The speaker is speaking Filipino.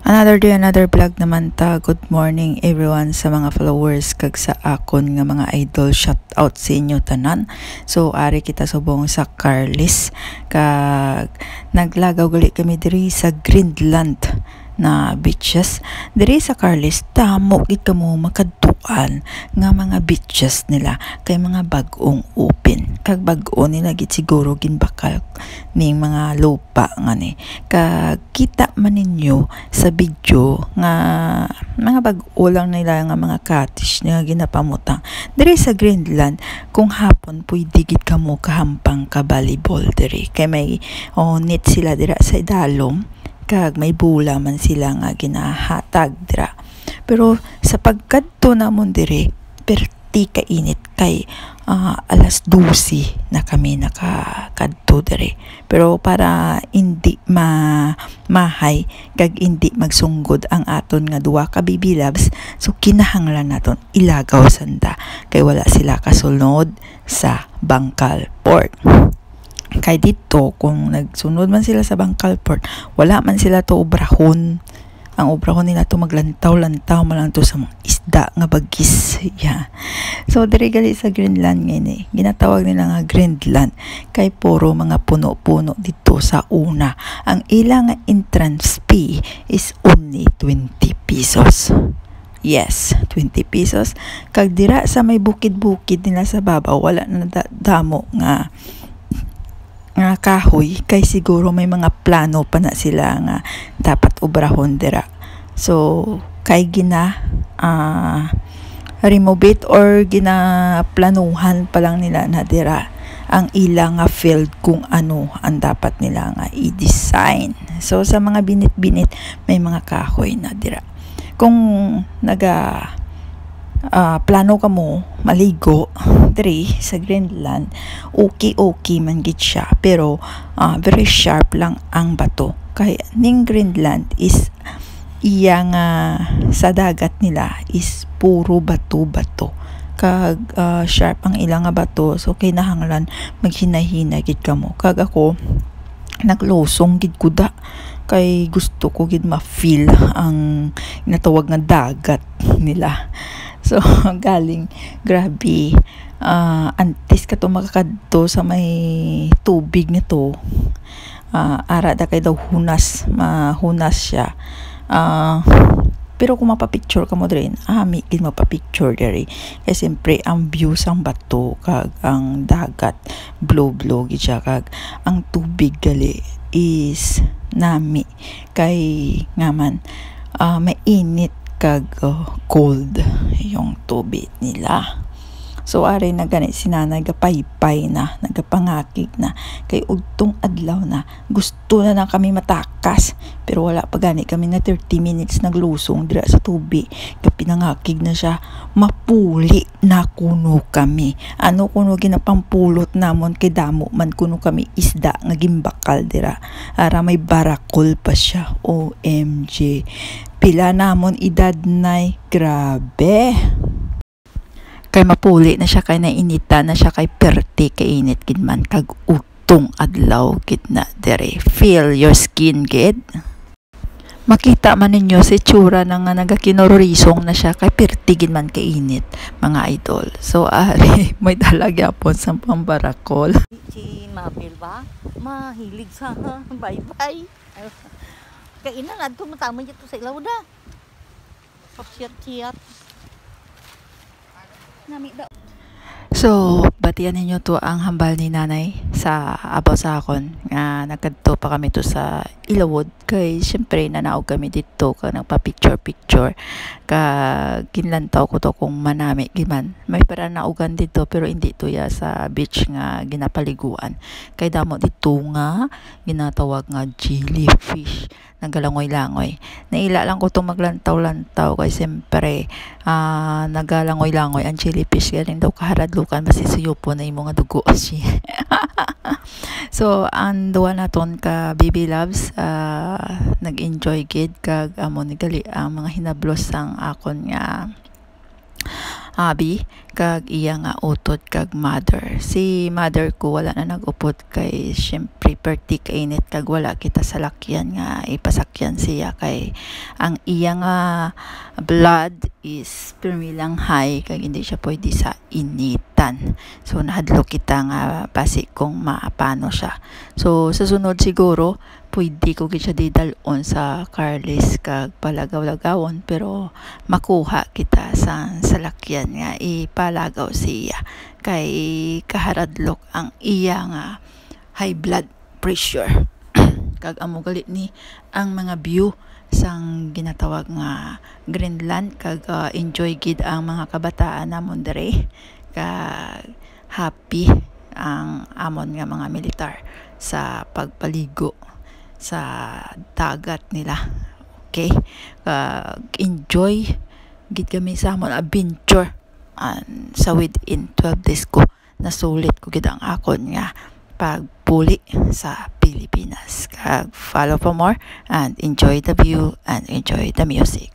Another day, another vlog naman ta. Good morning everyone sa mga followers kag sa akon nga mga idol. Shout out sa inyo tanan. So ari kita subong sa Carlis kag naglagaw gali kami diri sa Greenland na beaches. Diri sa Carlis tamo gid kamo makadtuan nga mga beaches nila kay mga bag-ong open. Kag bag-o nila gid siguro ginbakal ning mga lupa nga ni. Kag kita man ninyo sa video nga mga bag-o lang nila nga mga cottage nga ginapamutang. Diri sa Greenland kung hapon pwede gid kamo kahampang ka volleyball diri kay may net sila dira sa idalom kag may bula man sila nga ginahatag dira. Pero sa pagkadto namon diri perti ka init kay alas 12 na kami nakakadto diri. Pero para hindi mahay kag hindi magsunggod ang aton nga duwa ka baby loves, so kinahanglan naton ilagaw sanda kay wala sila kasunod sa Bangkal Port. Kay dito kung nagsunod man sila sa Bangkal Port, wala man sila to obrahon. Ang obrahon nila to maglantaw-lantaw man to sa mga isda nga bagis. Yeah. So diri gali sa Greenland ngayon ginatawag nila nga Greenland kay puro mga puno-puno dito sa una. Ang ilang entrance fee is only 20 pesos. Yes, 20 pesos. Kag dira sa may bukid-bukid nila sa babaw, wala na damo nga kahoy kay siguro may mga plano pa na sila nga dapat obrahon dira. So kay gina remove it or gina planuhan pa lang nila na dira ang ilang nga field kung ano ang dapat nila nga i-design. So sa mga binit-binit may mga kahoy na dira. Kung plano ka mo maligo diri sa Greenland, okay man gid siya, pero very sharp lang ang bato kay ning Greenland is iya nga sa dagat nila is puro bato kag sharp ang ilang nga bato, so kinahanglan maghinahinay gid kamo. Kag ako naglosong gid kuda kay gusto ko gid ma-feel ang natawag nga dagat nila. So galing grabe antes ka to makakadto sa may tubig nito. Ara da kay daw mahunas siya. Pero kung mapapicture ka mo diri, gid mapapicture diri kay siyempre ang view sang bato kag ang dagat blue gid siya kag ang tubig gali is nami kay ngaman mainit kag cold yung tubig nila. So ari na gani si nanay gapaypay na nagapangakig na kay ugtong adlaw na gusto na kami matakas, pero wala pa gani kami nga 30 minutes naglusong dira sa tubig kay pinangakig na siya. Mapuli na kuno kami, ano kuno ginapampulot namon kay damo man kuno kami isda nga gimbakal dira. Ara may barakol pa siya. OMG, pila namon edad nay, grabe. Kay mapuli na siya kay nainita na siya kay perti kay init gid man kag utong adlaw gid na dere. Feel your skin gid. Makita man ninyo si tsura na nga nagakinurisong na siya kay perti gid man kay init mga idol. So ari may talaga po sa pambarakol. Si Mabel ba? Mahilig sa bye-bye. Kaya ina nga ito matama dito sa ilaw da. Pasyat-siyat. So, batian ninyo to ang hambal ni nanay sa abaw sa akon nga nagkadto pa kami to sa Ilawod kay syempre nanaog kami dito kag nagpa-picture kag ginlantaw ko to kung manami giman. May para naugan dito pero hindi to ya sa beach nga ginapaliguan kay damo dito nga ginatawag nga jellyfish nagalangoy-langoy. Naila lang ko itong maglantaw-lantaw kay siyempre nagalangoy-langoy ang jellyfish galing daw kaharadlukan masisuyo po na yung mga dugo siya. So ang duwa naton ka baby loves nag-enjoy gid kag amo ni gali ang mga hinablos sang akon nga abi kag iya nga utod kag mother. Si mother ko wala na nag-upod kay syempre perti kainit kag wala kita salakyan nga ipasakyan siya kay ang iya nga blood is permilang high kag hindi siya pwede sa initan. So nahadlo kita nga basi kung maapano siya. So sa sunod siguro pwede ko gid siya didalon sa Carlis kag palagaw-lagawon pero makuha kita sa salakyan nga ipalagaw siya kay kaharadlok ang iya nga high blood pressure. Kag amo galit ni ang mga view sang ginatawag nga Greenland kag enjoy gid ang mga kabataan namon dere kag happy ang amon nga mga militar sa pagpaligo sa dagat nila. Okay, enjoy gid kami sa amon adventure sa within 12 days ko nasulit ko gid ang akon nga pagpuli sa Pilipinas. Follow for more and enjoy the view and enjoy the music.